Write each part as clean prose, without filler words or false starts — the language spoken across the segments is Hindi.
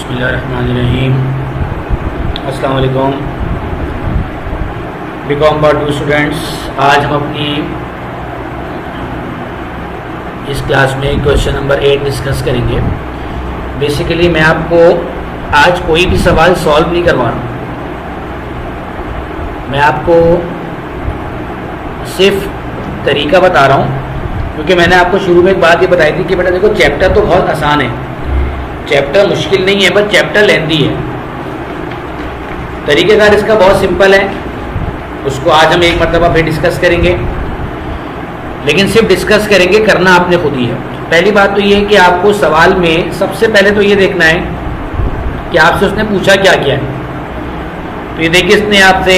बिस्मिल्लाहिर्रहमानिर्रहीम। अस्सलाम वालेकुम बीकॉम पार्ट 2 स्टूडेंट्स। आज हम अपनी इस क्लास में क्वेश्चन नंबर 8 डिस्कस करेंगे। बेसिकली मैं आपको आज कोई भी सवाल सॉल्व नहीं करवा रहा हूँ, मैं आपको सिर्फ तरीका बता रहा हूँ, क्योंकि मैंने आपको शुरू में एक बात ये बताई थी कि बेटा देखो चैप्टर तो बहुत आसान है, चैप्टर मुश्किल नहीं है, बस चैप्टर लेंदी है। तरीक़ेकार इसका बहुत सिंपल है, उसको आज हम एक मरतबा फिर डिस्कस करेंगे, लेकिन सिर्फ डिस्कस करेंगे, करना आपने खुद ही है। पहली बात तो ये है कि आपको सवाल में सबसे पहले तो ये देखना है कि आपसे उसने पूछा क्या क्या है। तो ये देखिए, इसने आपसे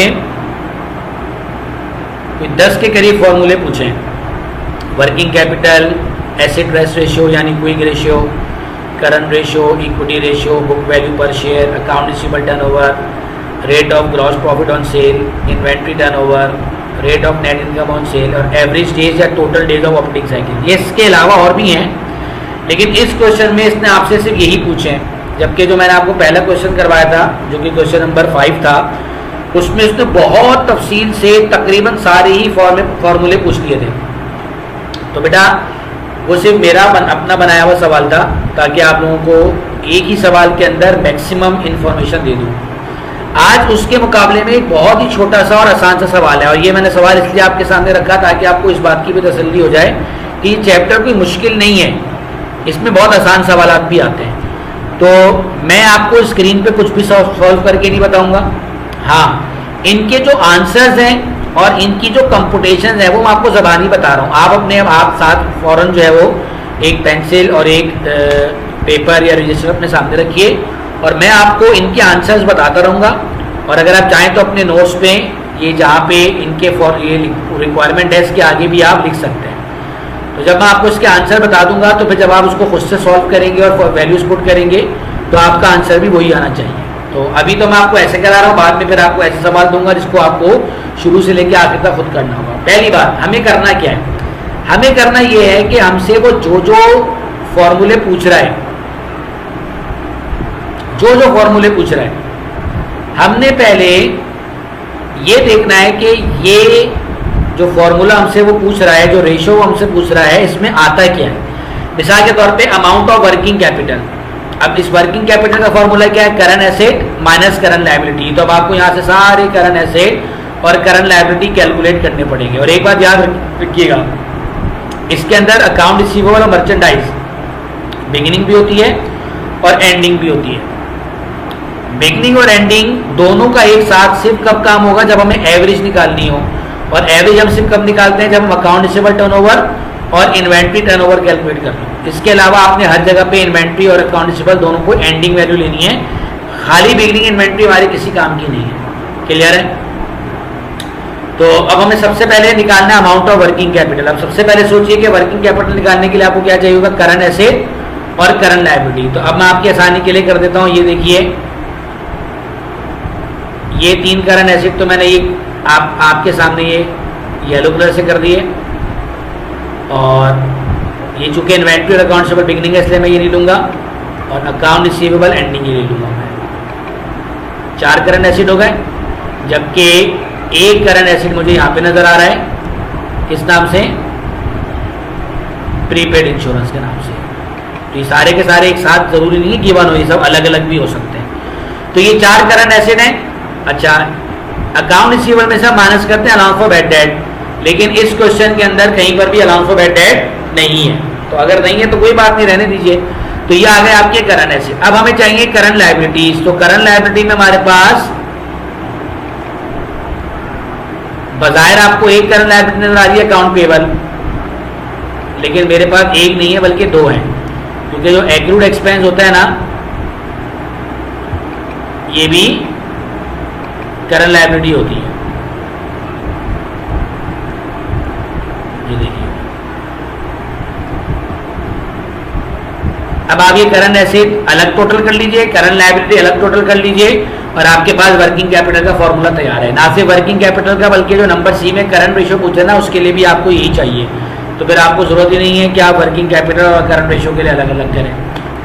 कोई 10 के करीब फॉर्मूले पूछे हैं। वर्किंग कैपिटल, एसेट रेशियो यानी quick ratio, current ratio, equity ratio, book value per share, account receivable turnover, rate of gross profit on sale, inventory turnover, rate of net income on sale और एवरेज डेज या total days of operating cycle. ये इसके अलावा और भी हैं, लेकिन इस क्वेश्चन में इसने आपसे सिर्फ यही पूछे हैं। जबकि जो मैंने आपको पहला क्वेश्चन करवाया था, जो कि क्वेश्चन नंबर 5 था, उसमें उसने बहुत तफसील से तकरीबन सारे ही फॉर्मूले पूछ लिए थे। तो बेटा वो सिर्फ मेरा अपना बनाया हुआ सवाल था, ताकि आप लोगों को एक ही सवाल के अंदर मैक्सिमम इंफॉर्मेशन दे दूँ। आज उसके मुकाबले में एक बहुत ही छोटा सा और आसान सा सवाल है, और ये मैंने सवाल इसलिए आपके सामने रखा ताकि आपको इस बात की भी तसल्ली हो जाए कि ये चैप्टर कोई मुश्किल नहीं है, इसमें बहुत आसान सवाल भी आते हैं। तो मैं आपको स्क्रीन पे कुछ भी सॉल्व करके नहीं बताऊंगा। हाँ, इनके जो आंसर्स हैं और इनकी जो कंप्यूटेशन है वो मैं आपको ज़बानी बता रहा हूँ। आप साथ फ़ौरन जो है वो एक पेंसिल और एक पेपर या रजिस्टर अपने सामने रखिए, और मैं आपको इनके आंसर्स बताता रहूँगा। और अगर आप चाहें तो अपने नोट्स पे ये जहाँ पे इनके ये रिक्वायरमेंट है इसके आगे भी आप लिख सकते हैं। तो जब मैं आपको इसके आंसर बता दूंगा तो फिर जब आप उसको खुद से सॉल्व करेंगे और वैल्यूज पुट करेंगे तो आपका आंसर भी वही आना चाहिए। तो अभी तो मैं आपको ऐसे करा रहा हूँ, बाद में फिर आपको ऐसे सवाल दूंगा जिसको आपको शुरू से लेकर आखिर तक खुद करना होगा। पहली बात, हमें करना क्या है? हमें करना ये है कि हमसे वो जो फॉर्मूले पूछ रहा है, जो फॉर्मूले पूछ रहा है, हमने पहले ये देखना है कि ये जो फॉर्मूला हमसे वो पूछ रहा है, जो रेशियो हमसे पूछ रहा है, इसमें आता क्या है। मिसाल के तौर पे अमाउंट ऑफ वर्किंग कैपिटल। अब इस वर्किंग कैपिटल का फॉर्मूला क्या है? Current asset minus current liability. तो अब आपको यहाँ से सारे करंट एसेट और करंट लायबिलिटी कैलकुलेट करने पड़ेंगे। और एक बात याद रखिएगा, इसके अंदर अकाउंट रिसीवेबल और मर्चेंडाइज बिगिनिंग भी होती है और एंडिंग भी होती है। बिगिनिंग और एंडिंग दोनों का एक साथ सिर्फ कब काम होगा? जब हमें एवरेज निकालनी हो। और एवरेज हम सिर्फ कब निकालते हैं? जब हम अकाउंट रिसीवेबल टर्नओवर और इन्वेंट्री टर्नओवर कैलकुलेट करते हैं। इसके अलावा आपने हर जगह पे इन्वेंट्री और अकाउंट रिसीवेबल दोनों को एंडिंग वैल्यू लेनी है, खाली बिगिनिंग इन्वेंट्री हमारी किसी काम की नहीं है। क्लियर है? तो अब हमें सबसे पहले निकालना है अमाउंट ऑफ वर्किंग कैपिटल। अब सबसे पहले सोचिए कि वर्किंग कैपिटल निकालने के लिए आपको क्या चाहिए होगा? करंट एसेट और करंट लायबिलिटी। तो अब मैं आपकी आसानी के लिए कर देता हूँ। ये देखिए, ये 3 करंट एसेट तो मैंने ये आपके सामने ये येलो कलर से कर दिए, और ये चूंकि इन्वेंट्री और अकाउंट रिसीवेबल बिगिनिंग है इसलिए मैं ये नहीं लूँगा, और अकाउंट रिसीवेबल एंडिंग ये नहीं लूँगा मैं। 4 करंट एसेट हो गए, जबकि एक करंट एसेट मुझे यहाँ पे नज़र आ रहा है, किस नाम से? प्रीपेड इंश्योरेंस के नाम से। तो ये सारे के सारे एक साथ जरूरी नहीं है गिवन हो, ये सब अलग अलग भी हो सकते हैं। तो ये 4 करंट एसेट हैं। अच्छा, अकाउंट रिसीवेबल में से माइनस करते हैं अलाउंस फॉर बैड डेट, लेकिन इस क्वेश्चन के अंदर कहीं पर भी अलाउंस फॉर बैड डेट नहीं है। तो अगर नहीं है तो कोई बात नहीं, रहने दीजिए। तो ये आ गए आपके करंट एसेट। अब हमें चाहिए करंट लायबिलिटीज। तो करंट लायबिलिटी में हमारे पास बजायर आपको एक करंट लायबिलिटी नजर आ रही है, अकाउंट पेबल, लेकिन मेरे पास एक नहीं है बल्कि 2 हैं, क्योंकि जो एक्रूड एक्सपेंस होता है ना, ये भी करंट लायबिलिटी होती है। ये देखिए, अब आप ये करंट एसेट अलग टोटल कर लीजिए, करंट लायबिलिटी अलग टोटल कर लीजिए, और आपके पास वर्किंग कैपिटल का फॉर्मूला तैयार है। ना सिर्फ वर्किंग कैपिटल का, बल्कि जो नंबर सी में करंट रेशियो पूछे ना, उसके लिए भी आपको यही चाहिए। तो फिर आपको जरूरत ही नहीं है कि आप वर्किंग कैपिटल और करंट रेशियो के लिए अलग अलग करें,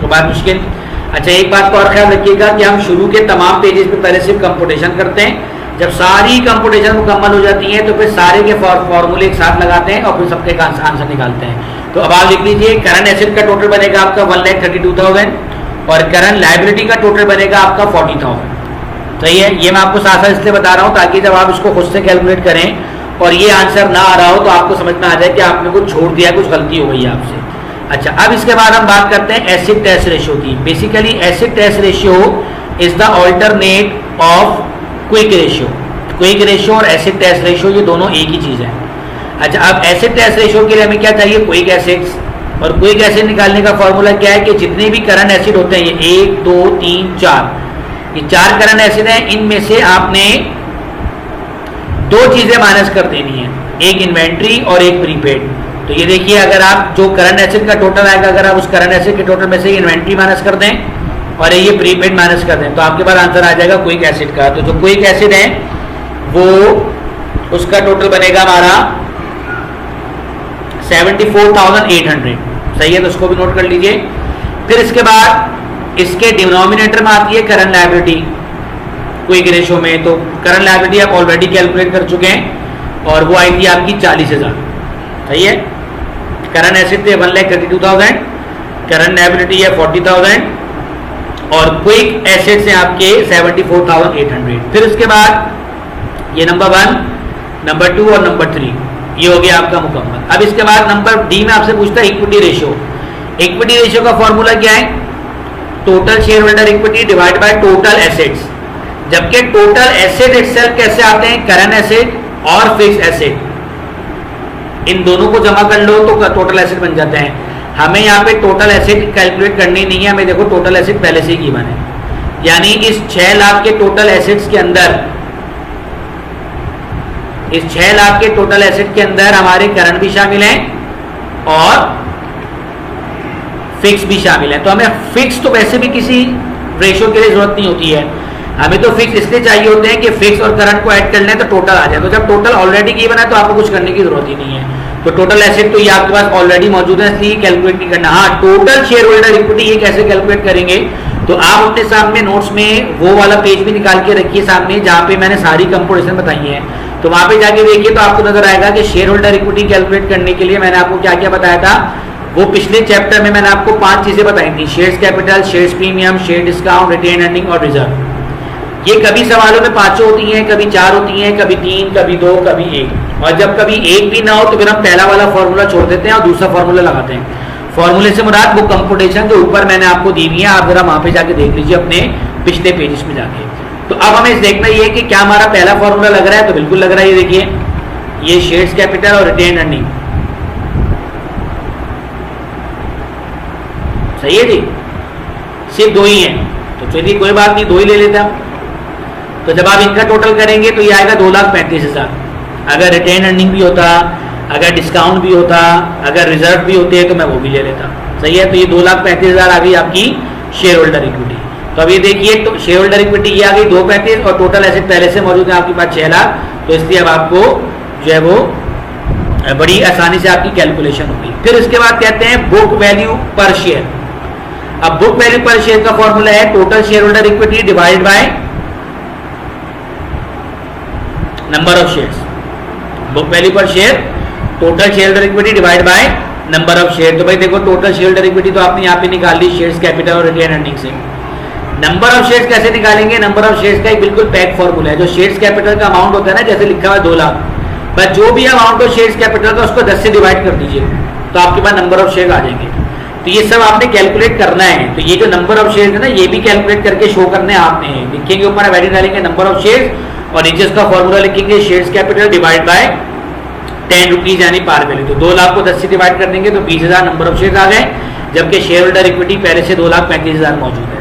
तो बात मुश्किल। अच्छा, एक बात का और ख्याल रखिएगा कि हम शुरू के तमाम पेजेस पे पहले सिर्फ कंप्यूटेशन करते हैं। जब सारी कंप्यूटेशन मुकम्मल हो जाती है तो फिर सारे के फॉर्मूले एक साथ लगाते हैं और फिर सबके आंसर निकालते हैं। तो अब आप लिख लीजिए, करंट एसेट का टोटल बनेगा आपका 1,32,000 और करंट लायबिलिटी का टोटल बनेगा आपका 40,000। सही है, ये मैं आपको साथ साथ इसलिए बता रहा हूँ ताकि जब आप इसको खुद से कैलकुलेट करें और ये आंसर ना आ रहा हो तो आपको समझ में आ जाए कि आपने कुछ छोड़ दिया, कुछ गलती हो गई है आपसे। अच्छा, अब इसके बाद हम बात करते हैं एसिड टेस्ट रेशियो की। Basically acid test ratio is the alternate of quick ratio. Quick ratio और एसिड टेस्ट रेशियो ये दोनों एक ही चीज है। अच्छा, अब एसिड टेस्ट रेशियो के लिए हमें क्या चाहिए? Quick acids. और क्विक एसिड निकालने का फॉर्मूला क्या है कि जितने भी करंट एसिड होते हैं, ये 1 2 3 4, ये 4 करंट एसिड हैं, इनमें से आपने 2 चीजें माइनस कर देनी है, एक इन्वेंट्री और एक प्रीपेड। तो ये देखिए, अगर आप जो करंट एसिड का टोटल आएगा, अगर आप उस करंट एसिड के टोटल में से इन्वेंट्री माइनस कर दें और ये प्रीपेड माइनस कर दें तो आपके पास आंसर आ जाएगा क्विक एसिड का। तो जो क्विक एसिड है वो उसका टोटल बनेगा हमारा 74,800। सही है, तो उसको भी नोट कर लीजिए। फिर इसके बाद इसके डिनोमिनेटर में आती है करंट लायबिलिटी क्विक रेशियो में। तो करंट लायबिलिटी आप ऑलरेडी कैलकुलेट कर चुके हैं और वो आई थी आपकी 40,000। सही है, करंट एसिड थे 1,32,000, करंट लायबिलिटी है 40,000 और क्विक एसिड से आपके 74,800। फिर उसके बाद ये नंबर 1, नंबर 2 और नंबर 3 ये हो गया आपका मुकम्मल। अब इसके बाद नंबर डी में आपसे पूछता है इक्विटी रेशियो। इक्विटी रेशियो का फॉर्मूला क्या है? Total share holder equity divide by total assets. जबकि टोटल एसेट इटसेल्फ कैसे आते हैं? करंट एसेट और फिक्स एसेट, इन दोनों को जमा कर लो तो टोटल एसेट बन जाते हैं। हमें यहाँ पे टोटल एसेट कैलकुलेट करनी नहीं है, हमें देखो टोटल एसेट पहले से ही गिवन है। यानी इस 6 लाख के टोटल एसेट्स के अंदर, इस 6 लाख के टोटल एसेट के अंदर हमारे करंट भी शामिल हैं और फिक्स भी शामिल है। तो हमें फिक्स तो वैसे भी किसी रेशियो के लिए जरूरत नहीं होती है, हमें तो फिक्स इसलिए चाहिए होते हैं कि फिक्स और करंट को ऐड कर लें तो टोटल आ जाए। तो जब टोटल ऑलरेडी गिवन है तो आपको कुछ करने की जरूरत ही नहीं है। तो टोटल एसेट तो ये आपके पास ऑलरेडी मौजूद है, इसलिए कैलकुलेट नहीं करना। हाँ, टोटल शेयर होल्डर इक्विटी ये कैसे कैलकुलेट करेंगे? तो आप अपने सामने नोट्स में वो वाला पेज भी निकाल के रखिए सामने जहां पे मैंने सारी कंपोजिशन बताई है। तो वहां पे जाके देखिए तो आपको नजर आएगा कि शेयर होल्डर इक्विटी कैलकुलेट करने के लिए मैंने आपको क्या क्या बताया था। वो पिछले चैप्टर में मैंने आपको 5 चीजें बताई थी, shares capital, shares premium, share discount, retain earning और रिजर्व। ये कभी सवालों में 5 होती हैं, कभी 4 होती हैं, कभी 3, कभी 2, कभी 1। और जब कभी 1 भी ना हो तो फिर हम पहला वाला फॉर्मूला छोड़ देते हैं और दूसरा फॉर्मूला लगाते हैं। फॉर्मूले से मुराद वो कंप्यूटेशन जो ऊपर मैंने आपको दी हुई है, आप जरा वहां पे जाके देख लीजिए अपने पिछले पेजेस में जाके। तो अब हमें देखना ये है कि क्या हमारा पहला फॉर्मूला लग रहा है। तो बिल्कुल लग रहा है, ये देखिए, ये शेयर्स कैपिटल और रिटेन अर्निंग। सही है जी, सिर्फ 2 ही हैं। तो चलिए कोई बात नहीं, 2 ही ले लेते हैं। तो जब आप इनका टोटल करेंगे तो ये आएगा 2,35,000। अगर रिटेन अर्निंग भी होता, अगर डिस्काउंट भी होता, अगर रिजर्व भी होते हैं तो मैं वो भी ले लेता। सही है, तो ये 2,35,000 आ गई आपकी शेयर होल्डर इक्विटी। तो अब ये देखिए, तो शेयर होल्डर इक्विटी ये आ गई 2,35,000 और टोटल एसेट पहले से मौजूद है आपके पास 6 लाख। तो इसलिए अब आपको जो है वो बड़ी आसानी से आपकी कैलकुलेशन होगी। फिर उसके बाद कहते हैं बुक वैल्यू पर शेयर। अब बुक वैल्यू पर शेयर का फॉर्मूला है total share holder equity divide by number of shares. Book value per share total share holder equity divide by number of share. तो भाई देखो, टोटल शेयर होल्डर इक्विटी तो आपने यहाँ पे निकाल ली शेयर्स कैपिटल और रिटेन अर्निंग से। नंबर ऑफ शेयर्स कैसे निकालेंगे? नंबर ऑफ शेयर्स का एक बिल्कुल पैक फॉर्मूला है। जो शेयर्स कैपिटल का अमाउंट होता है ना, जैसे लिखा हुआ है 2 लाख, बस जो भी अमाउंट हो शेयर्स कैपिटल का उसको 10 से डिवाइड कर दीजिए तो आपके पास नंबर ऑफ शेयर आ जाएंगे। तो ये सब आपने कैलकुलेट करना है। तो ये जो नंबर ऑफ शेयर्स है ना, ये भी कैलकुलेट करके शो करने आपने लिखेंगे, ऊपर वैल्यू डालेंगे नंबर ऑफ शेयर्स और नीचे इसका फॉर्मूला लिखेंगे shares capital divide by 10 rupees यानी पार वैल्यू। तो 2 लाख को 10 से डिवाइड कर देंगे तो 20,000 नंबर ऑफ शेयर्स आ गए, जबकि शेयर होल्डर इक्विटी पहले से 2,35,000 मौजूद है।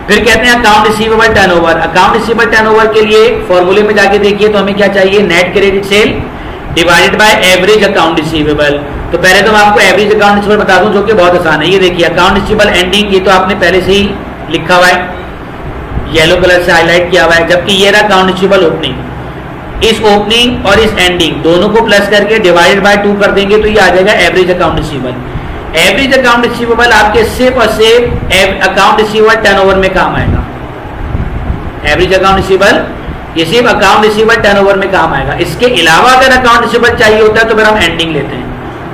फिर कहते हैं account receivable turnover. Account receivable turnover के लिए फॉर्मूले में जाके देखिए तो हमें क्या चाहिए? Net credit sale divided by average account receivable. तो पहले तो मैं आपको एवरेज अकाउंट रिसीवेबल बता दूं जो कि बहुत आसान है। ये देखिए, अकाउंट रिसीवेबल एंडिंग, ये तो आपने पहले से ही लिखा हुआ है, येलो कलर से हाईलाइट किया हुआ है। जबकि ये रहा अकाउंट रिसीवेबल ओपनिंग। इस ओपनिंग और इस एंडिंग दोनों को प्लस करके डिवाइडेड बाय 2 कर देंगे तो ये आ जाएगा average account receivable. Average account receivable आपके सिर्फ और सिर्फ अकाउंट रिसीवेबल टर्नओवर में काम आएगा। एवरेज अकाउंट रिसीवेबल ये सिर्फ अकाउंट रिसीवेबल टर्नओवर में काम आएगा। इसके अलावा अगर अकाउंट रिसीवेबल चाहिए होता है तो फिर हम एंडिंग लेते हैं।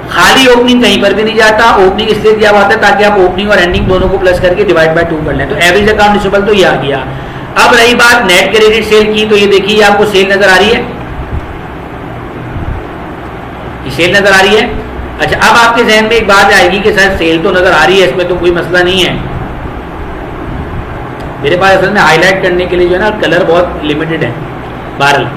खाली ओपनिंग कहीं पर भी नहीं जाता। ओपनिंग इसलिए दिया हुआ था ताकि आप ओपनिंग और एंडिंग दोनों को प्लस करके डिवाइड बाय 2 कर लें। तो एवरेज अकाउंट रिसीवेबल तो ये आ गया। अब रही बात नेट क्रेडिट सेल की, तो ये देखिए आपको सेल नजर आ रही है, ये सेल नजर आ रही है। अच्छा, अब आपके जहन में एक बात आएगी कि सर सेल तो नजर आ रही है, इसमें तो कोई मसला नहीं है। मेरे पास असल में हाईलाइट करने के लिए जो है ना कलर बहुत लिमिटेड है। बहरहाल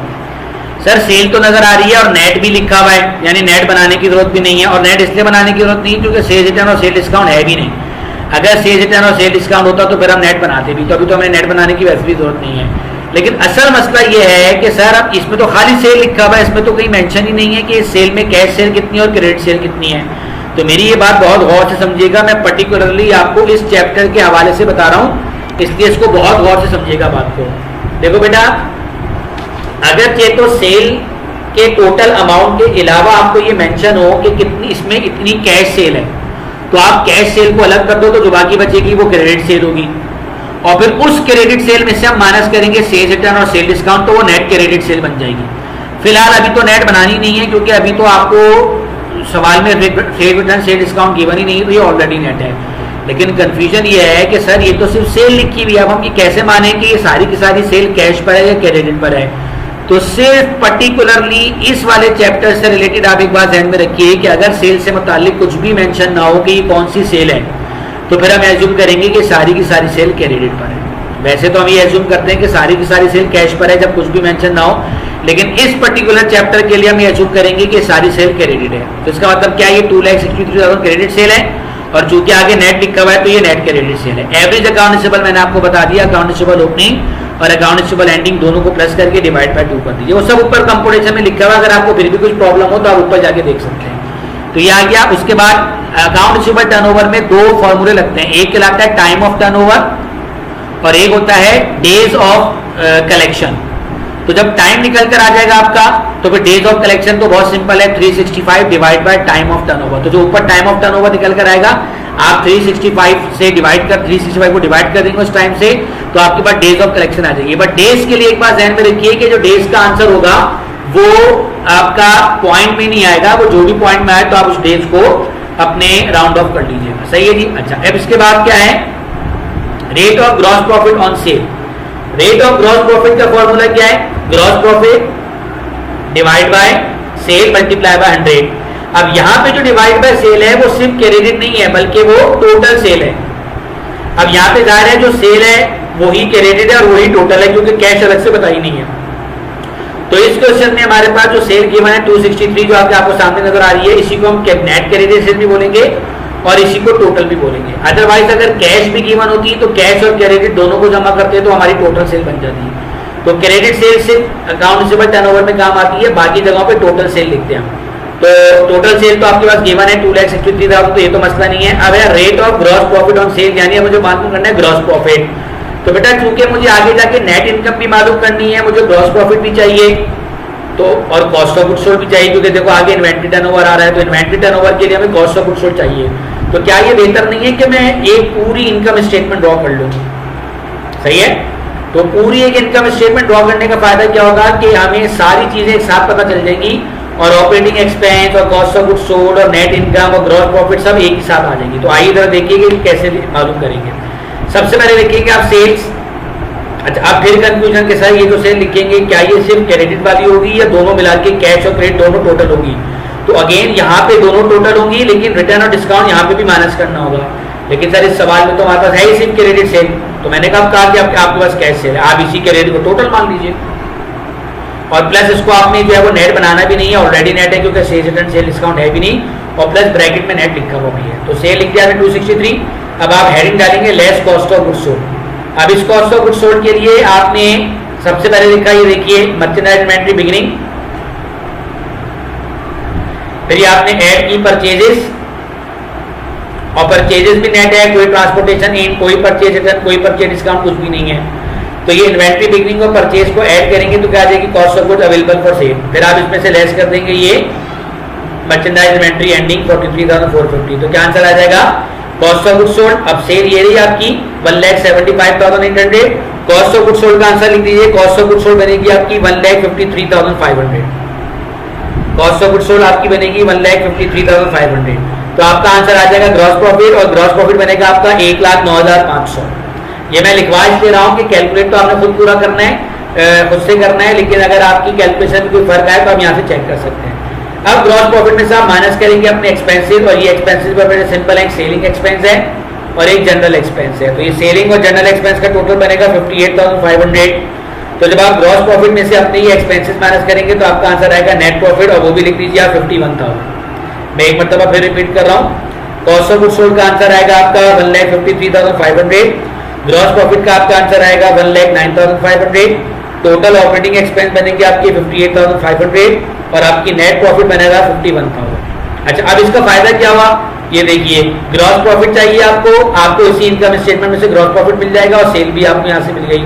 सर सेल तो नजर आ रही है और नेट भी लिखा हुआ है, यानी नेट बनाने की जरूरत भी नहीं है। और नेट इसलिए बनाने की जरूरत नहीं क्योंकि सेल रिटर्न और सेल डिस्काउंट है भी नहीं। अगर सेल रिटर्न और सेल डिस्काउंट होता तो फिर हम नेट बनाते भी, तो अभी तो हमें नेट बनाने की वैसे भी जरूरत नहीं है। लेकिन असल मसला ये है कि सर अब इसमें तो खाली सेल लिखा हुआ है, इसमें तो कहीं मेंशन ही नहीं है कि सेल में कैश सेल कितनी है और क्रेडिट सेल कितनी है। तो मेरी ये बात बहुत गौर से समझिएगा, मैं पर्टिकुलरली आपको इस चैप्टर के हवाले से बता रहा हूँ, इसलिए इसको बहुत गौर से समझिएगा बात को। देखो बेटा, अगर ये तो सेल के टोटल अमाउंट के अलावा आपको ये मेंशन हो कि कितनी इसमें इतनी कैश सेल है, तो आप कैश सेल को अलग कर दो तो जो बाकी बचेगी वो क्रेडिट सेल होगी। और फिर उस क्रेडिट सेल में से हम माइनस करेंगे सेल रिटर्न और सेल डिस्काउंट, तो वो नेट क्रेडिट सेल बन जाएगी। फिलहाल अभी तो नेट बनानी नहीं है क्योंकि अभी तो आपको सवाल में sale return sale discount given ही नहीं है, तो ये ऑलरेडी नेट है। लेकिन कंफ्यूजन ये है कि सर ये तो सिर्फ सेल लिखी हुई है, अब हम ये कैसे माने कि ये सारी की सारी सेल कैश पर है या क्रेडिट पर है। तो सिर्फ पर्टिकुलरली इस वाले चैप्टर से रिलेटेड आप एक बात ध्यान में रखिए कि अगर सेल से मुतालिक कुछ भी मेंशन ना हो कि ये कौन सी सेल है, तो फिर हम एज्यूम करेंगे कि सारी की सारी सेल क्रेडिट पर है। वैसे तो हम ये एज्यूम करते हैं कि सारी की सारी सेल कैश पर है जब कुछ भी मेंशन ना हो, लेकिन इस पर्टिकुलर चैप्टर के लिए हम ये एज्यूम करेंगे कि सारी सेल क्रेडिट है। तो इसका मतलब क्या, ये 2,63,000 क्रेडिट सेल है और चूंकि आगे नेट लिखा हुआ है तो ये नेट क्रेडिट सेल है। एवरेज अकाउंट रिसीवेबल मैंने आपको बता दिया, अकाउंट रिसीवेबल ओपनिंग और अकाउंट रिसीवेबल एंडिंग दोनों को प्लस करके डिवाइड बाय 2 कर दीजिए। वो सब ऊपर कंपोजिशन में लिखा हुआ है, अगर आपको फिर भी कुछ प्रॉब्लम हो तो आप ऊपर जाके देख सकते हैं। तो ये आ गया। उसके बाद अकाउंट रिसीवेबल टर्नओवर में 2 फॉर्मूले लगते हैं, एक कहलाता है टाइम ऑफ टर्नओवर और एक होता है डेज ऑफ कलेक्शन। तो जब टाइम निकल कर आ जाएगा आपका तो फिर डेज ऑफ कलेक्शन तो बहुत सिंपल है, 365 divide by time of turnover. तो जो ऊपर टाइम ऑफ टर्नओवर निकल कर आएगा आप 365 से डिवाइड कर 365 को डिवाइड कर देंगे उस टाइम से, तो आपके पास डेज ऑफ कलेक्शन आ जाएगी। बट डेज के लिए एक बात ध्यान में रखिए कि जो डेज का आंसर होगा वो आपका पॉइंट में नहीं आएगा, वो जो भी पॉइंट में आए तो आप उस डेज को अपने राउंड ऑफ कर लीजिएगा। सही है जी। अच्छा, अब इसके बाद क्या है, rate of gross profit on sale. Rate of gross profit का फॉर्मूला क्या है, gross profit divide by sale multiply by 100। अब यहां पे जो डिवाइड बाय सेल है वो सिर्फ क्रेडिट नहीं है बल्कि वो टोटल सेल है। अब यहां पे जाहिर है जो सेल है वही क्रेडिट है और वही टोटल है क्योंकि कैश अलग से बताई नहीं है। तो इस क्वेश्चन में हमारे पास जो सेल गिवन है 263 जो आपको सामने नजर आ रही है, इसी को हम नेट क्रेडिट सेल भी बोलेंगे और इसी को टोटल भी बोलेंगे। अदरवाइज अगर कैश भी गिवन होती है तो कैश और क्रेडिट दोनों को जमा करते हैं तो हमारी टोटल सेल बन जाती है। तो क्रेडिट सेल सिर्फ अकाउंट रिसीवेबल टर्नओवर में काम आती है, बाकी जगहों पे टोटल सेल लिखते हैं। तो टोटल सेल तो आपके पास गिवन है 2,63,000, तो ये तो मसला नहीं है। अब है rate of gross profit on sale, यानी मुझे मालूम करना है ग्रॉस प्रॉफिट। तो बेटा चूंकि मुझे आगे जाके नेट इनकम भी मालूम करनी है, मुझे ग्रॉस प्रॉफिट भी चाहिए तो और कॉस्ट ऑफ गुड्स सोल्ड भी चाहिए क्योंकि देखो आगे इन्वेंट्री टर्नओवर आ रहा है, तो इन्वेंट्री टर्नओवर के लिए हमें कॉस्ट ऑफ गुड्स सोल्ड चाहिए। तो क्या ये बेहतर नहीं है कि मैं एक पूरी इनकम स्टेटमेंट ड्रॉ कर लूँ? सही है। तो पूरी एक इनकम स्टेटमेंट ड्रॉ करने का फायदा क्या होगा कि हमें सारी चीजें एक साथ पता चल जाएंगी और ऑपरेटिंग एक्सपेंस और कॉस्ट ऑफ गुड्स सोल्ड और नेट इनकम और ग्रॉस प्रॉफिट सब एक ही साथ आ जाएंगी। तो आइए जरा देखिए कि कैसे मालूम करेंगे। सबसे पहले देखिए कि आप सेल्स, अच्छा आप फिर कंफ्यूजन के साथ ये जो सेल लिखेंगे क्या ये सिर्फ क्रेडिट वाली होगी या दोनों मिला के कैश और क्रेडिट दोनों टोटल होगी? तो अगेन यहाँ पे दोनों टोटल होंगी लेकिन रिटर्न और डिस्काउंट यहाँ पे भी माइनस करना होगा। लेकिन सर इस सवाल में तो हमारे पास है ही सिर्फ क्रेडिट सेल, तो मैंने कहा कि आपके पास कैश सेल है, आप इसी क्रेडिट को टोटल मान लीजिए और प्लस इसको आपने जो है वो नेट बनाना भी नहीं है, ऑलरेडी नेट है क्योंकि सेल रिटर्न सेल डिस्काउंट है भी नहीं और प्लस ब्रैकेट में नेट लिखा हुआ भी है। तो सेल लिख दिया 263। अब आप हेडिंग डालेंगे less cost of goods sold. अब इस कॉस्ट ऑफ गुड्स सोल्ड के लिए आपने सबसे पहले लिखा, ये देखिए मर्चेंडाइज इन्वेंटरी बिगिनिंग, फिर ये आपने ऐड की परचेजेस और परचेजेस भी नेट है, कोई ट्रांसपोर्टेशन इन, कोई परचेज रिटर्न, कोई परचेज डिस्काउंट, कुछ भी नहीं है। तो ये इन्वेंटरी बिगिनिंग और परचेज को ऐड करेंगे तो क्या आ जाएगी cost of goods available for sale. फिर आप इसमें से लेस कर देंगे ये मर्चेंडाइज इन्वेंट्री एंडिंग 43,450। तो क्या आंसर आ जाएगा? Cost of goods sold. अब सेल ये रही आपकी 1,75,800। कॉस्ट ऑफ गुड्स सोल्ड का आंसर लिख दीजिए। कॉस्ट ऑफ गुड्स सोल्ड बनेगी आपकी 1,53,500। कॉस्ट ऑफ गुड्स सोल्ड आपकी बनेगी 1,53,500। तो आपका आंसर आ जाएगा ग्रॉस प्रॉफिट, और ग्रॉस प्रॉफिट बनेगा आपका 1,09,500। ये मैं लिखवा इसलिए रहा हूँ कि कैलकुलेट तो आपने खुद पूरा करना है, खुद से करना है, लेकिन अगर आपकी कैलकुलेशन में कोई फर्क आए तो आप यहाँ से चेक कर सकते हैं। अब ग्रॉस प्रॉफिट में से आप माइनस करेंगे अपने एक्सपेंसेस, और ये एक्सपेंसेस पर सिंपल है, सेलिंग एक्सपेंस है और एक जनरल एक्सपेंस है। तो ये सेलिंग और जनरल एक्सपेंस का टोटल बनेगा 58,500। तो जब आप ग्रॉस प्रॉफिट में से अपने ये एक्सपेंसेस माइनस करेंगे तो आपका आंसर आएगा नेट प्रॉफिट, और वो भी लिख दीजिए आप 51,000। मैं एक मरतबा फिर रिपीट कर रहा हूँ। कॉस्ट ऑफ गुड्स सोल्ड का आंसर आएगा आपका 1,53,500। ग्रॉस प्रॉफिट का आपका आंसर आएगा 1,09,500। टोटल ऑपरेटिंग एक्सपेंस बनेंगे आपके 58,500, और आपकी नेट प्रॉफिट बनेगा 51,000। अच्छा, अब इसका फायदा क्या हुआ ये देखिए। ग्रॉस प्रॉफिट चाहिए आपको इसी इनकम स्टेटमेंट में से ग्रॉस प्रॉफिट मिल जाएगा, और सेल भी आपको यहाँ से मिल गई।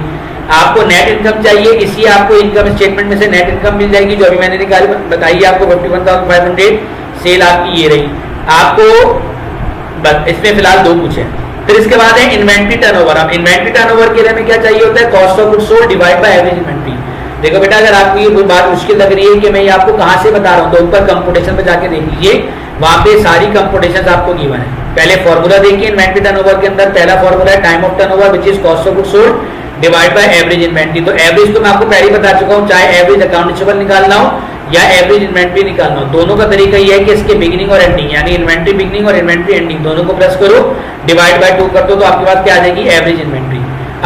आपको नेट इनकम चाहिए, इसी आपको इनकम स्टेटमेंट में से नेट इनकम मिल जाएगी, जो अभी मैंने निकाली बताइए आपको 51,500। सेल आपकी ये रही। आपको इसमें फिलहाल दो पूछे। फिर इसके बाद है इन्वेंट्री टर्नओवर। अब इन्वेंट्री टर्नओवर के लिए हमें क्या चाहिए होता है? Cost of goods sold divide by average inventory. देखो बेटा, अगर आपको ये बात मुश्किल लग रही है कि मैं ये आपको कहां से बता रहा हूं, तो ऊपर कंप्यूटेशन पे जाके देख लीजिए, वहां पे सारी कंप्यूटेशन आपको गिवन है। पहले फॉर्मूला देखिए इन्वेंट्री टर्नओवर के अंदर। पहला फॉर्मूला है time of turnover which is cost of goods sold divide by average inventory. तो एवरेज तो मैं आपको पहले ही बता चुका हूं, चाहे एवरेज अकाउंट रिसीवेबल निकालना हो या एवरेज इन्वेंट्री निकालना हो, दोनों का तरीका ये है कि इसके बिगिनिंग और एंडिंग, यानी इन्वेंट्री बिगिनिंग और इन्वेंट्री एंडिंग दोनों को प्लस करो, डिवाइड बाय 2 कर दो, तो आपके पास क्या आ जाएगी? Average inventory.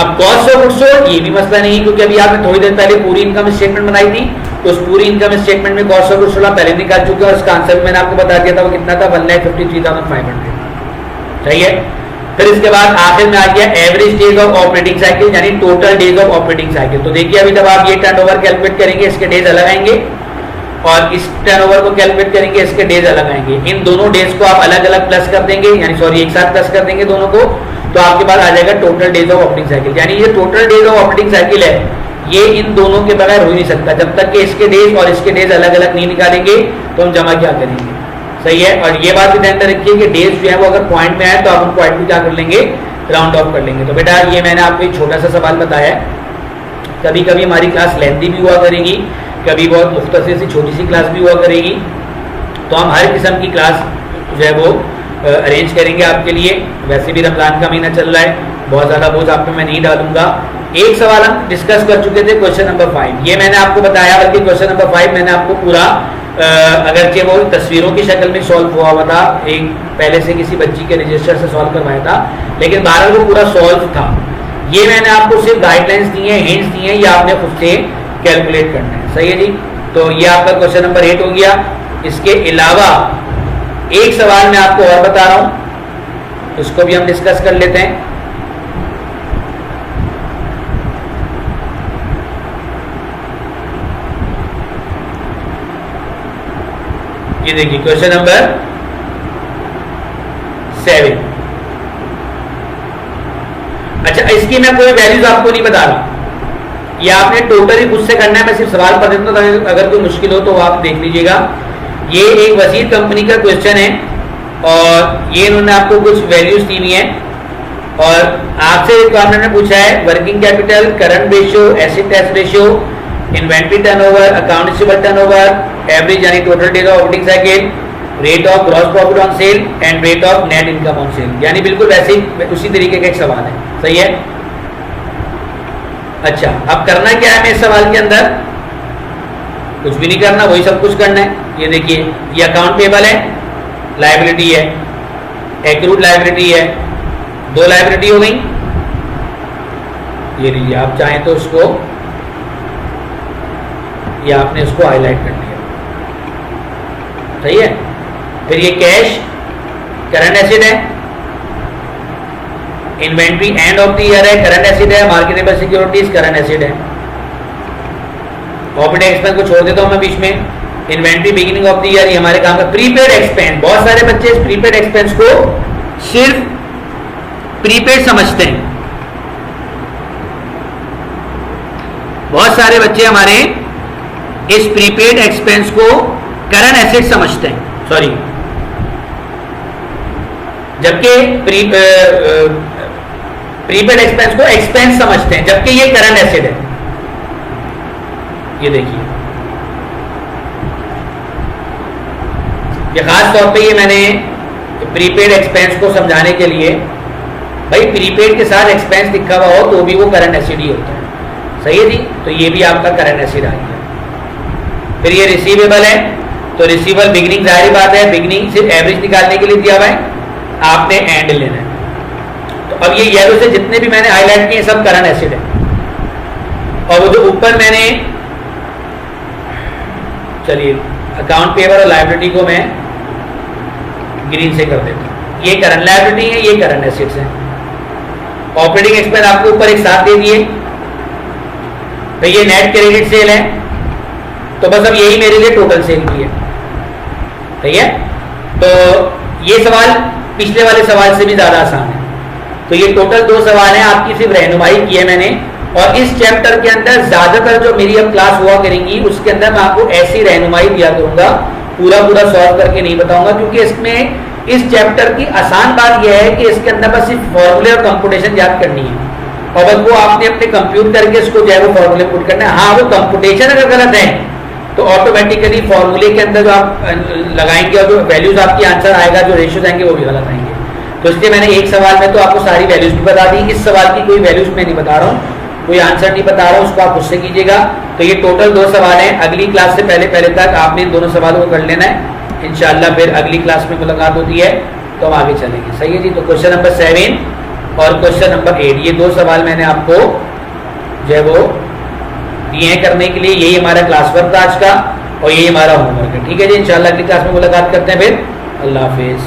अब कॉस्ट ऑफ गुड्स सोल्ड ये भी मसला नहीं, क्योंकि अभी आपने थोड़ी देर पहले पूरी इनकम स्टेटमेंट बनाई थी, तो उस पूरी इनकम स्टेटमेंट में कॉस्ट ऑफ गुड्स सोल्ड पहले निकाल चुके हैं, और इसका आंसर मैंने आपको बता दिया था, वो कितना था? 1,53,500। सही है। फिर इसके बाद आखिर में आ गया average days of operating cycle, यानी total days of operating cycle. तो देखिए, अभी जब आप ये टर्नओवर कैलकुलेट करेंगे, इसके डेज अलग आएंगे, और इस टर्नओवर को कैलकुलेट करेंगे, इसके डेज अलग आएंगे। इन दोनों डेज को आप अलग अलग प्लस कर देंगे, यानी सॉरी एक साथ प्लस कर देंगे दोनों को, तो आपके पास आ जाएगा total days of operating cycle. यानी ये total days of operating cycle है, ये इन दोनों के बगैर हो ही नहीं सकता। जब तक कि इसके डेज और इसके डेज अलग अलग नहीं निकालेंगे तो हम जमा क्या करेंगे? सही है। और ये बात भी ध्यान में रखिए कि डेज जो है वो अगर पॉइंट में आए तो आप उन पॉइंट में क्या कर लेंगे? राउंड ऑफ कर लेंगे। तो बेटा ये मैंने आपको एक छोटा सा सवाल बताया है। कभी कभी हमारी क्लास लेंथी भी हुआ करेगी, कभी बहुत मुख्तसर सी छोटी सी क्लास भी हुआ करेगी, तो हम हर किस्म की क्लास जो है वो अरेंज करेंगे आपके लिए। वैसे भी रमजान का महीना चल रहा है, बहुत ज़्यादा बोझ आप पे मैं नहीं डालूंगा। एक सवाल हम डिस्कस कर चुके थे, क्वेश्चन नंबर 5, ये मैंने आपको बताया, बल्कि क्वेश्चन नंबर 5 मैंने आपको पूरा अगरचे वो तस्वीरों की शक्ल में सॉल्व हुआ था, एक पहले से किसी बच्ची के रजिस्टर से सॉल्व करवाया था, लेकिन बहरहाल वो पूरा सॉल्व था। ये मैंने आपको सिर्फ गाइडलाइंस दी हैं, हिंट्स दिए हैं, ये आपने खुद से कैलकुलेट करना है। सही है जी। तो ये आपका क्वेश्चन नंबर 8 हो गया। इसके अलावा एक सवाल मैं आपको और बता रहा हूं, उसको भी हम डिस्कस कर लेते हैं। ये देखिए क्वेश्चन नंबर 7। अच्छा, इसकी मैं कोई वैल्यूज आपको नहीं बता रहा, ये आपने टोटल ही खुद से करना है। मैं सिर्फ सवाल पढ़ देता हूं, अगर कोई मुश्किल हो तो आप देख लीजिएगा। ये एक वसीर कंपनी का क्वेश्चन है, और ये इन्होंने आपको कुछ वैल्यूज दी हुई हैं, और आपसे रिक्वायरमेंट ने पूछा है working capital, current ratio, asset test ratio, inventory turnover, account receivable turnover, average यानी total days of operating cycle, rate of gross profit on sale and rate of net income on sale. यानी बिल्कुल वैसे ही उसी तरीके का एक सवाल है। सही है। अच्छा, अब करना क्या है हमें इस सवाल के अंदर? कुछ भी नहीं करना, वही सब कुछ करना है। ये देखिए, ये अकाउंट पेबल है, लायबिलिटी है, एक्रूड लायबिलिटी है, 2 लायबिलिटी हो गई। ये लीजिए, आप चाहें तो उसको, ये आपने उसको हाईलाइट कर दिया। सही है। फिर ये कैश करंट एसेट है, inventory end of the year है, करंट एसेट है, मार्केटेबल सिक्योरिटीज करंट एसेट है। ऑपरेटिंग एक्सपेंस को छोड़ देता हूं मैं बीच में। Inventory beginning of the year, ये हमारे काम का प्रीपेड एक्सपेंस। बहुत सारे बच्चे इस प्रीपेड एक्सपेंस को सिर्फ प्रीपेड समझते हैं। बहुत सारे बच्चे हमारे इस प्रीपेड एक्सपेंस को करंट एसेट समझते हैं। सॉरी, जबकि प्रीपेड एक्सपेंस को एक्सपेंस समझते हैं, जबकि ये करंट एसेट है। ये देखिए, ये खास तौर पे ये मैंने प्रीपेड एक्सपेंस को समझाने के लिए, भाई प्रीपेड के साथ एक्सपेंस लिखा हुआ हो तो भी वो करंट एसेट ही होता है। सही है जी, तो ये भी आपका करंट एसेट आ गया। फिर ये रिसीवेबल है, तो रिसीवेबल बिगिनिंग, जाहिर बात है बिगिनिंग सिर्फ एवरेज निकालने के लिए दिया हुआ है, आपने एंड लेना है। तो अब ये येलो से जितने भी मैंने हाईलाइट किए सब करंट एसेट है, और वो जो ऊपर मैंने, चलिए अकाउंट पेबल और लायबिलिटी को मैं ग्रीन से कर देता हूँ। ये करंट लायबिलिटी है, ये करंट एसेट्स है। ऑपरेटिंग एक्सपेंस आपको ऊपर एक साथ दे दिए, तो ये नेट क्रेडिट सेल है, तो बस अब यही मेरे लिए टोटल सेल की है। सही है, तो ये सवाल पिछले वाले सवाल से भी ज्यादा आसान है। तो ये टोटल 2 सवाल हैं, आपकी सिर्फ रहनुमाई की है मैंने, और इस चैप्टर के अंदर ज्यादातर जो मेरी अब क्लास हुआ करेंगी उसके अंदर मैं आपको ऐसी रहनुमाई दिया करूंगा, पूरा सॉल्व करके नहीं बताऊंगा, क्योंकि इसमें इस चैप्टर की आसान बात यह है कि इसके अंदर बस सिर्फ फॉर्मूले और कंप्यूटेशन याद करनी है, और बस वो आपने अपने कंप्यूट करके इसको जो है वो फॉर्मूले पुट करना है। हाँ, वो कंप्यूटेशन अगर गलत है तो ऑटोमेटिकली फॉर्मूले के अंदर जो आप लगाएंगे और जो वैल्यूज आपकी आंसर आएगा, जो रेशियोज आएंगे वो भी गलत आएंगे। तो इसलिए मैंने एक सवाल में तो आपको सारी वैल्यूज भी बता दी, इस सवाल की कोई वैल्यूज मैं नहीं बता रहा हूँ, कोई आंसर नहीं बता रहा हूँ, उसको आप उससे कीजिएगा। तो ये टोटल 2 सवाल हैं, अगली क्लास से पहले तक आपने इन दोनों सवालों को कर लेना है। इंशाल्लाह फिर अगली क्लास में मुलाकात होती है तो हम आगे चलेंगे। सही है जी, तो क्वेश्चन नंबर 7 और क्वेश्चन नंबर 8, ये 2 सवाल मैंने आपको जो है वो दिए हैं करने के लिए। यही हमारा क्लास वर्क था आज का, और यही हमारा होमवर्क है। ठीक है जी, इंशाल्लाह अगली क्लास में मुलाकात करते हैं फिर। अल्लाह हाफिज।